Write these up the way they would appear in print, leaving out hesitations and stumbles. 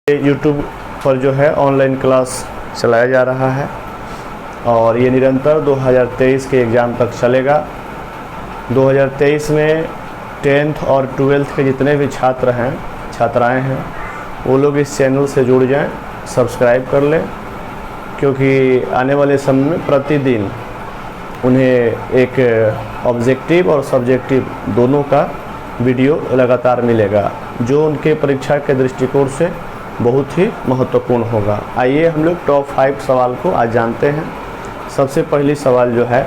YouTube पर जो है ऑनलाइन क्लास चलाया जा रहा है और ये निरंतर 2023 के एग्ज़ाम तक चलेगा। 2023 में 10th और 12th के जितने भी छात्र हैं, छात्राएं हैं, वो लोग इस चैनल से जुड़ जाएं, सब्सक्राइब कर लें, क्योंकि आने वाले समय में प्रतिदिन उन्हें एक ऑब्जेक्टिव और सब्जेक्टिव दोनों का वीडियो लगातार मिलेगा, जो उनके परीक्षा के दृष्टिकोण से बहुत ही महत्वपूर्ण होगा। आइए हम लोग टॉप 5 सवाल को आज जानते हैं। सबसे पहली सवाल जो है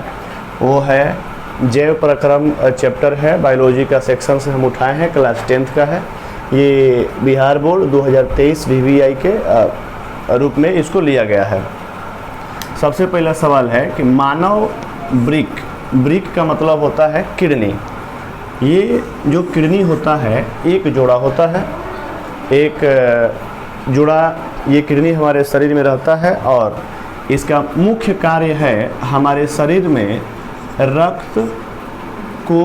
वो है जैव प्रक्रम चैप्टर है, बायोलॉजी का सेक्शन से हम उठाए हैं, क्लास 10th का है। ये बिहार बोर्ड 2023 VVI के रूप में इसको लिया गया है। सबसे पहला सवाल है कि मानव वृक्क का मतलब होता है किडनी। ये जो किडनी होता है एक जोड़ा होता है, एक जुड़ा ये किडनी हमारे शरीर में रहता है और इसका मुख्य कार्य है हमारे शरीर में रक्त को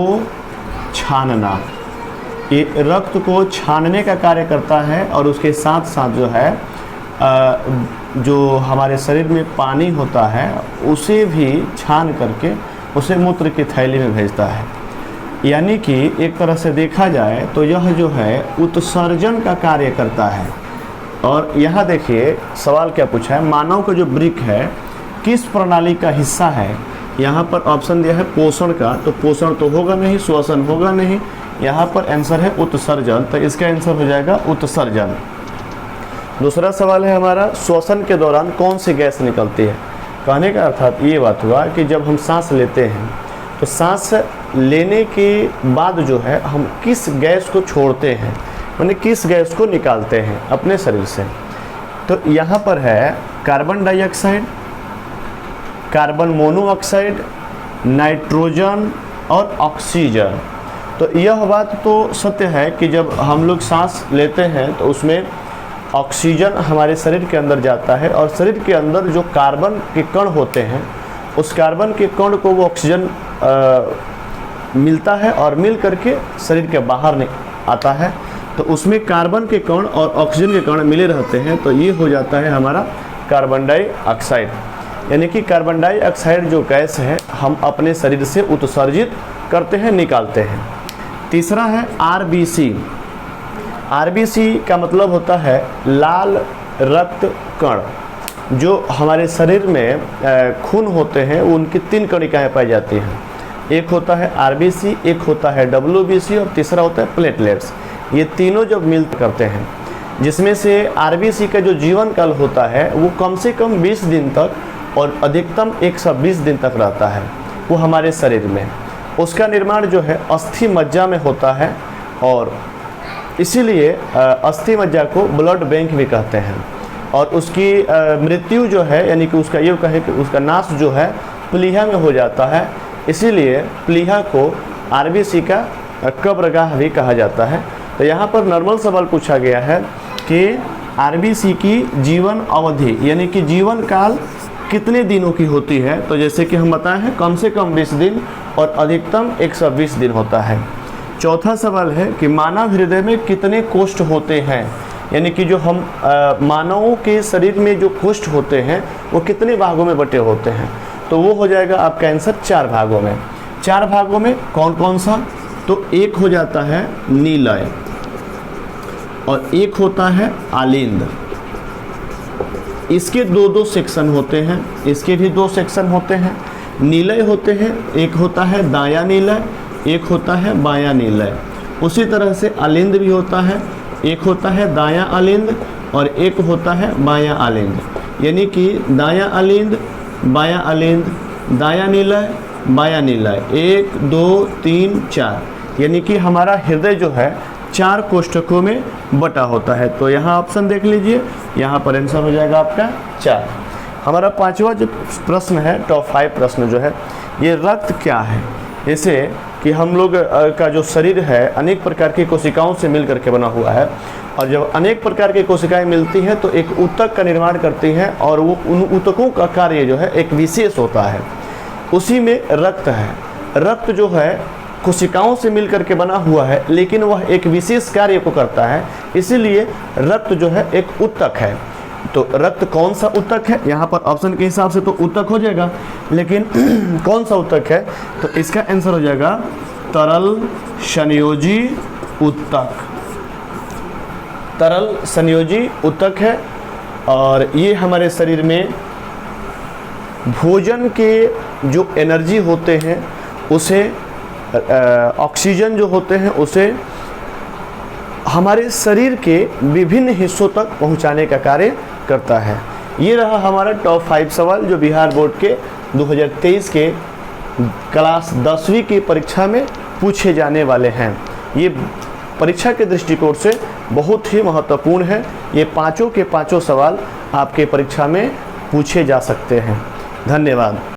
छानना। ये रक्त को छानने का कार्य करता है और उसके साथ साथ जो है जो हमारे शरीर में पानी होता है उसे भी छान करके उसे मूत्र की थैली में भेजता है। यानी कि एक तरह से देखा जाए तो यह जो है उत्सर्जन का कार्य करता है। और यहाँ देखिए सवाल क्या पूछा है, मानव का जो वृक्क है किस प्रणाली का हिस्सा है। यहाँ पर ऑप्शन दिया है पोषण का, तो पोषण तो होगा नहीं, श्वसन होगा नहीं, यहाँ पर आंसर है उत्सर्जन, तो इसका आंसर हो जाएगा उत्सर्जन। दूसरा सवाल है हमारा, श्वसन के दौरान कौन सी गैस निकलती है। कहने का अर्थात ये बात हुआ कि जब हम सांस लेते हैं तो सांस लेने के बाद जो है हम किस गैस को छोड़ते हैं, माने किस गैस को निकालते हैं अपने शरीर से। तो यहाँ पर है carbon dioxide, carbon monoxide, nitrogen और ऑक्सीजन। तो यह बात तो सत्य है कि जब हम लोग सांस लेते हैं तो उसमें ऑक्सीजन हमारे शरीर के अंदर जाता है और शरीर के अंदर जो कार्बन के कण होते हैं उस कार्बन के कण को वो ऑक्सीजन मिलता है और मिल करके शरीर के बाहर आता है। तो उसमें कार्बन के कण और ऑक्सीजन के कण मिले रहते हैं, तो ये हो जाता है हमारा कार्बन डाइऑक्साइड। यानी कि कार्बन डाइऑक्साइड जो गैस है हम अपने शरीर से उत्सर्जित करते हैं, निकालते हैं। तीसरा है RBC। RBC का मतलब होता है लाल रक्त कण। जो हमारे शरीर में खून होते हैं उनकी 3 कणिकाएँ पाई जाती हैं। एक होता है RBC, एक होता है WBC और तीसरा होता है प्लेटलेट्स। ये तीनों जब मिल करते हैं, जिसमें से RBC का जो जीवन काल होता है वो कम से कम 20 दिन तक और अधिकतम 120 दिन तक रहता है वो हमारे शरीर में। उसका निर्माण जो है अस्थि मज्जा में होता है और इसीलिए अस्थि मज्जा को ब्लड बैंक भी कहते हैं। और उसकी मृत्यु जो है, यानी कि उसका ये कहें कि उसका नाश जो है प्लीहा में हो जाता है, इसीलिए प्लीहा को RBC का कब्रगाह भी कहा जाता है। तो यहाँ पर नॉर्मल सवाल पूछा गया है कि RBC की जीवन अवधि यानी कि जीवन काल कितने दिनों की होती है। तो जैसे कि हम बताए हैं कम से कम 20 दिन और अधिकतम 120 दिन होता है। चौथा सवाल है कि मानव हृदय में कितने कोष्ठ होते हैं, यानी कि जो हम मानवों के शरीर में जो कोष्ठ होते हैं वो कितने भागों में बटे होते हैं। तो वो हो जाएगा आपका आंसर 4 भागों में। 4 भागों में कौन कौन सा, तो एक हो जाता है नीलय और एक होता है आलिंद। इसके 2 सेक्शन होते हैं, इसके भी 2 सेक्शन होते हैं। नीलय होते हैं, एक होता है दायां नीलय, एक होता है बायां नीलय। उसी तरह से आलिंद भी होता है, एक होता है दायां आलिंद और एक होता है बायां आलिंद। यानी कि दायां आलिंद, बायां आलिंद, दायां नीलय, बायां नीलय, 1 2 3 4। यानी कि हमारा हृदय जो है 4 कोष्ठकों में बटा होता है। तो यहाँ ऑप्शन देख लीजिए, यहाँ पर आंसर हो जाएगा आपका 4। हमारा 5वां जो प्रश्न है, टॉप 5 प्रश्न जो है, ये रक्त क्या है। जैसे कि हम लोग का जो शरीर है अनेक प्रकार की कोशिकाओं से मिल करके बना हुआ है और जब अनेक प्रकार की कोशिकाएं मिलती हैं तो एक ऊतक का निर्माण करती हैं और वो उन ऊतकों का कार्य जो है एक विशेष होता है, उसी में रक्त है। रक्त जो है कोशिकाओं से मिलकर के बना हुआ है, लेकिन वह एक विशेष कार्य को करता है, इसीलिए रक्त जो है एक ऊतक है। तो रक्त कौन सा ऊतक है, यहाँ पर ऑप्शन के हिसाब से तो ऊतक हो जाएगा, लेकिन कौन सा ऊतक है, तो इसका आंसर हो जाएगा तरल संयोजी ऊतक। तरल संयोजी ऊतक है, और ये हमारे शरीर में भोजन के जो एनर्जी होते हैं उसे, ऑक्सीजन जो होते हैं उसे हमारे शरीर के विभिन्न हिस्सों तक पहुंचाने का कार्य करता है। ये रहा हमारा टॉप 5 सवाल जो बिहार बोर्ड के 2023 के क्लास 10वीं की परीक्षा में पूछे जाने वाले हैं। ये परीक्षा के दृष्टिकोण से बहुत ही महत्वपूर्ण है। ये पाँचों के पाँचों सवाल आपके परीक्षा में पूछे जा सकते हैं। धन्यवाद।